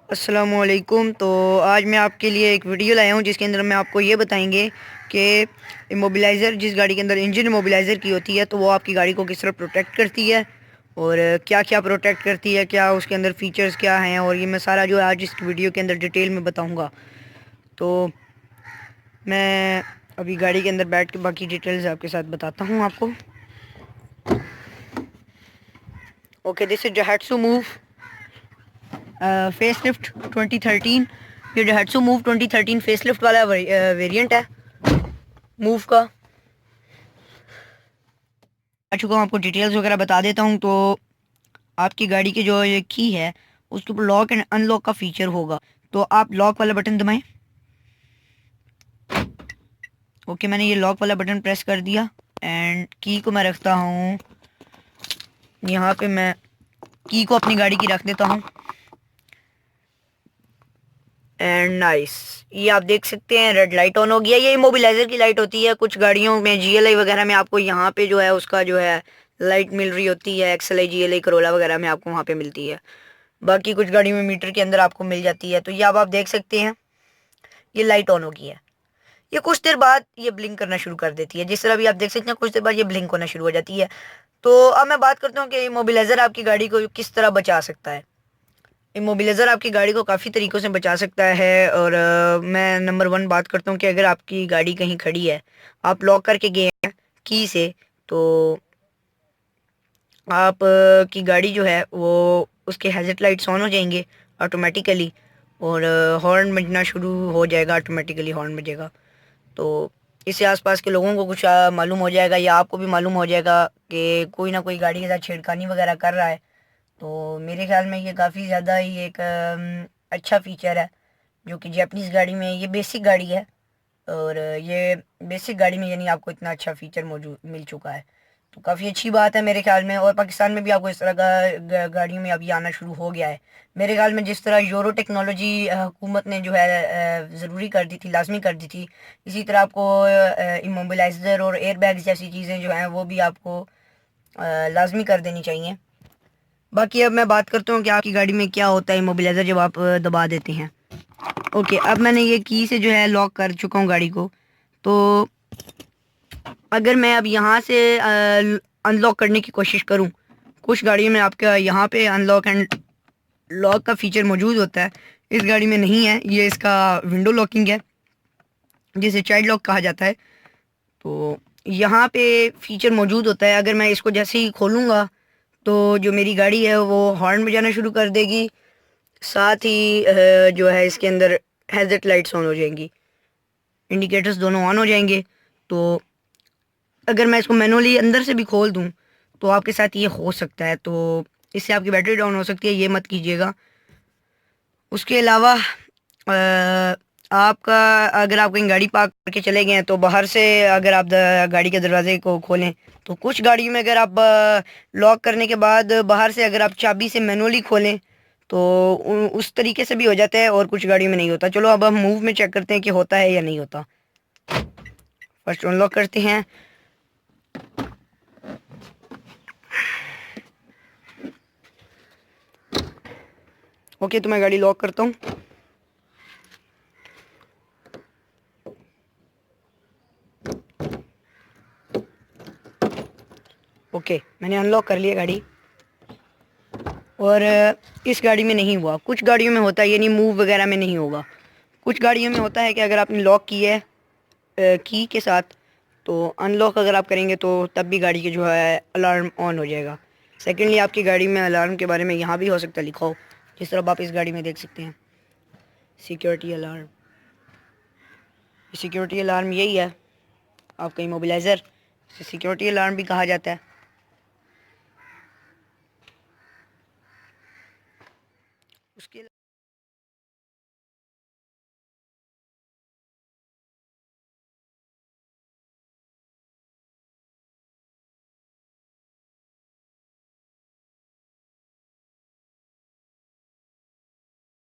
अस्सलामुअलैकुम। तो आज मैं आपके लिए एक वीडियो लाया हूँ जिसके अंदर मैं आपको ये बताएंगे कि इमोबिलाइज़र, जिस गाड़ी के अंदर इंजन इमोबिलाइज़र की होती है, तो वो आपकी गाड़ी को किस तरह प्रोटेक्ट करती है और क्या क्या प्रोटेक्ट करती है, क्या उसके अंदर फ़ीचर्स क्या हैं, और ये मैं सारा जो आज इस वीडियो के अंदर डिटेल में बताऊँगा। तो मैं अभी गाड़ी के अंदर बैठ के बाकी डिटेल्स आपके साथ बताता हूँ आपको। Okay, this is Daihatsu Move facelift 2013। ये डेहाट्सू मूव 2013 फेसलिफ्ट वाला वेरिएंट है मूव का। आ चुका हूँ, आपको डिटेल्स वगैरह बता देता हूँ। तो आपकी गाड़ी की जो ये की है उसके ऊपर लॉक एंड अनलॉक का फीचर होगा, तो आप लॉक वाला बटन दबाएं। ओके, मैंने ये लॉक वाला बटन प्रेस कर दिया एंड की को मैं रखता हूँ यहाँ पे। मैं की को अपनी गाड़ी की रख देता हूँ एंड नाइस, ये आप देख सकते हैं रेड लाइट ऑन हो गया। ये इमोबिलाइजर की लाइट होती है। कुछ गाड़ियों में जीएलआई वगैरह में आपको यहाँ पे जो है उसका जो है लाइट मिल रही होती है। एक्सएलआई, जीएलआई, करोला वगैरह में आपको वहाँ पे मिलती है। बाकी कुछ गाड़ियों में मीटर के अंदर आपको मिल जाती है। तो ये अब आप देख सकते हैं ये लाइट ऑन हो गई है। ये कुछ देर बाद ये ब्लिंक करना शुरू कर देती है। जिस तरह भी आप देख सकते हैं कुछ देर बाद ये ब्लिंक होना शुरू हो जाती है। तो अब मैं बात करता हूँ कि इमोबिलाइजर आपकी गाड़ी को किस तरह बचा सकता है। इमोबिलाइज़र आपकी गाड़ी को काफ़ी तरीक़ों से बचा सकता है। और मैं नंबर वन बात करता हूँ कि अगर आपकी गाड़ी कहीं खड़ी है, आप लॉक करके गए हैं की से, तो आप की गाड़ी जो है वो उसके हैज़र्ड लाइट्स ऑन हो जाएंगे ऑटोमेटिकली, और हॉर्न बजना शुरू हो जाएगा। ऑटोमेटिकली हॉर्न बजेगा तो इससे आसपास के लोगों को कुछ मालूम हो जाएगा, या आपको भी मालूम हो जाएगा कि कोई ना कोई गाड़ी के साथ छेड़खानी वगैरह कर रहा है। तो मेरे ख्याल में ये काफ़ी ज़्यादा ही एक अच्छा फीचर है, जो कि जैपनीज़ गाड़ी में ये बेसिक गाड़ी है। और ये बेसिक गाड़ी में यानी आपको इतना अच्छा फीचर मौजूद मिल चुका है, तो काफ़ी अच्छी बात है मेरे ख्याल में। और पाकिस्तान में भी आपको इस तरह का गाड़ियों में अभी आना शुरू हो गया है मेरे ख्याल में। जिस तरह यूरो टेक्नोलॉजी हुकूमत ने जो है ज़रूरी कर दी थी, लाजमी कर दी थी, इसी तरह आपको इमोबिलाइज़र और एयर बैग्स जैसी चीज़ें जो हैं वो भी आपको लाजमी कर देनी चाहिए। बाकी अब मैं बात करता हूँ कि आपकी गाड़ी में क्या होता है इमोबिलाइज़र जब आप दबा देते हैं। ओके, अब मैंने ये की से जो है लॉक कर चुका हूँ गाड़ी को। तो अगर मैं अब यहाँ से अनलॉक करने की कोशिश करूँ, कुछ गाड़ियों में आपका यहाँ पे अनलॉक एंड लॉक का फीचर मौजूद होता है, इस गाड़ी में नहीं है। ये इसका विंडो लॉकिंग है जिसे चाइल्ड लॉक कहा जाता है। तो यहाँ पे फीचर मौजूद होता है। अगर मैं इसको जैसे ही खोलूँगा तो जो मेरी गाड़ी है वो हॉर्न बजाना शुरू कर देगी, साथ ही जो है इसके अंदर हैज़र्ड लाइट्स ऑन हो जाएंगी, इंडिकेटर्स दोनों ऑन हो जाएंगे। तो अगर मैं इसको मैनुअली अंदर से भी खोल दूं तो आपके साथ ये हो सकता है, तो इससे आपकी बैटरी डाउन हो सकती है, ये मत कीजिएगा। उसके अलावा आपका अगर आप कहीं गाड़ी पार्क करके चले गए हैं तो बाहर से अगर आप गाड़ी के दरवाजे को खोलें, तो कुछ गाड़ियों में अगर आप लॉक करने के बाद बाहर से अगर आप चाबी से मैनुअली खोलें तो उस तरीके से भी हो जाता है, और कुछ गाड़ियों में नहीं होता। चलो अब हम मूव में चेक करते हैं कि होता है या नहीं होता। फर्स्ट अनलॉक करते हैं। ओके, तो मैं गाड़ी लॉक करता हूँ। ओके, मैंने अनलॉक कर लिया गाड़ी, और इस गाड़ी में नहीं हुआ। कुछ गाड़ियों में होता है, यानी मूव वगैरह में नहीं होगा। कुछ गाड़ियों में होता है कि अगर आपने लॉक की है की के साथ, तो अनलॉक अगर आप करेंगे तो तब भी गाड़ी के जो है अलार्म ऑन हो जाएगा। सेकेंडली, आपकी गाड़ी में अलार्म के बारे में यहाँ भी हो सकता है लिखा हो, जिस तरह आप इस गाड़ी में देख सकते हैं, सिक्योरिटी अलार्म। सिक्योरिटी अलार्म यही है आपका इमोबिलाइज़र, सिक्योरिटी अलार्म भी कहा जाता है।